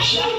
Thank you.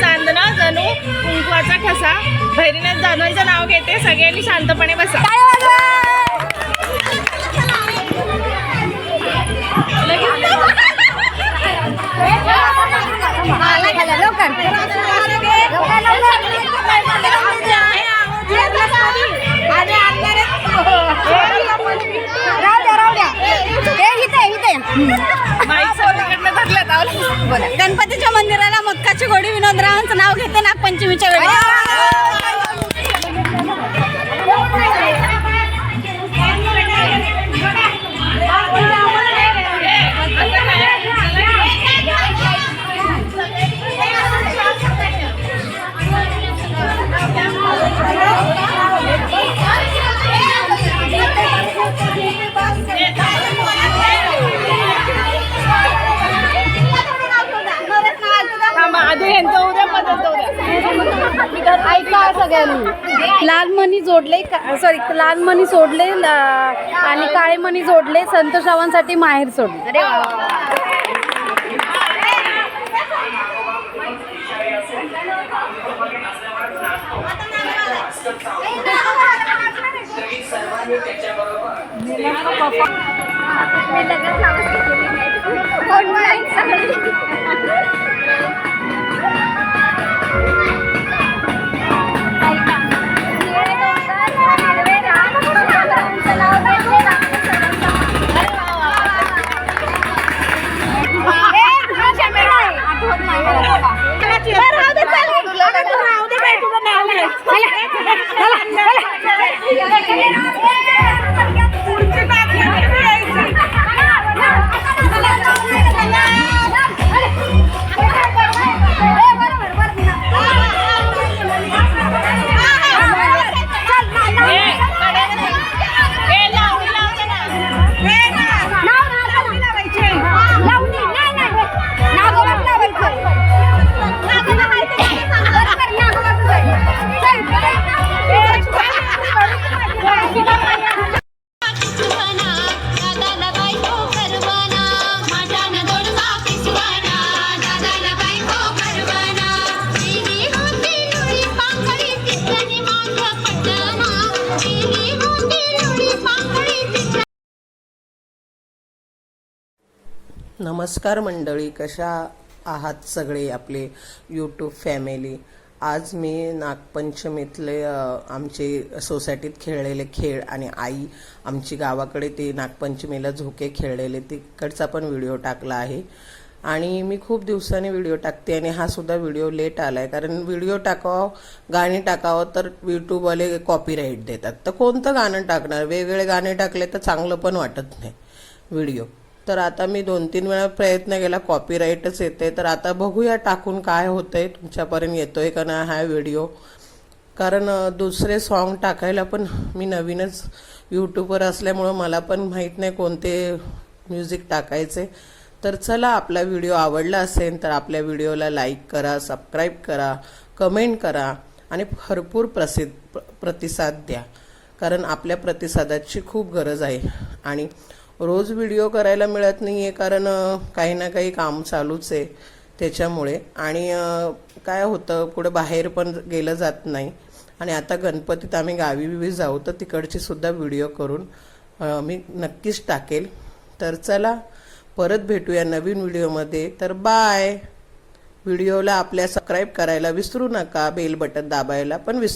चांदणा जणू कुंकवाचा ठसा. भैरीनाथ जानवांचं नाव घेते. सगळ्यांनी शांतपणे बसा. गणपतीच्या मंदिराला मोदकाची गोडी विनोदरावांचं नाव घेते नागपंचमीच्या वेळी. ऐका सगळ्यांनी, लाल मणी जोडले, सॉरी लाल मणी सोडले आणि काळे मणी जोडले, संतोषरावांसाठी माहेर सोडले. अरे नमस्कार मंडळी, कशा आहात सगळे आपले यूट्यूब फॅमिली. आज मी नागपंचमीतले आमचे सोसायटीत खेळलेले खेळ आणि आई आमची गावाकडे ते नागपंचमीला झोके खेळलेले तिकडचा पण व्हिडिओ टाकला आहे. आणि मी खूप दिवसांनी व्हिडिओ टाकते आणि हा सुद्धा व्हिडिओ लेट आलाय, कारण व्हिडिओ टाकावं, गाणी टाकावं तर यूट्यूबवाले कॉपीराईट देतात. तर कोणतं गाणं टाकणार? वेगवेगळे गाणे टाकले तर चांगलं पण वाटत नाही व्हिडिओ. तर आता मी 2-3 वेळा प्रयत्न केला, कॉपीराईटच येते. तर आता बघूया टाकून काय होतंय, तुमच्यापर्यंत येतोय का नाही हा व्हिडिओ. कारण दुसरे सॉन्ग टाकायला पण मी नवीनच यूट्यूबवर असल्यामुळं मला पण माहीत नाही कोणते म्युझिक टाकायचे. तर चला, आपला व्हिडिओ आवडला असेल तर आपल्या व्हिडिओला लाईक करा, सबस्क्राईब करा, कमेंट करा आणि भरपूर प्रतिसाद द्या, कारण आपल्या प्रतिसादाची खूप गरज आहे. आणि रोज व्हिडिओ करायला मिळत नाही आहे, कारण काही ना काही काम चालूच आहे त्याच्यामुळे. आणि काय होतं, पुढे बाहेर पण गेलं जात नाही. आणि आता गणपतीत आम्ही गावी जाऊ तर तिकडची सुद्धा व्हिडिओ करून मी नक्कीच टाकेल. तर चला, परत भेटूया नवीन व्हिडिओमध्ये. तर बाय. व्हिडिओला आपल्या सबस्क्राईब करायला विसरू नका, बेल बटन दाबायला पण विसरू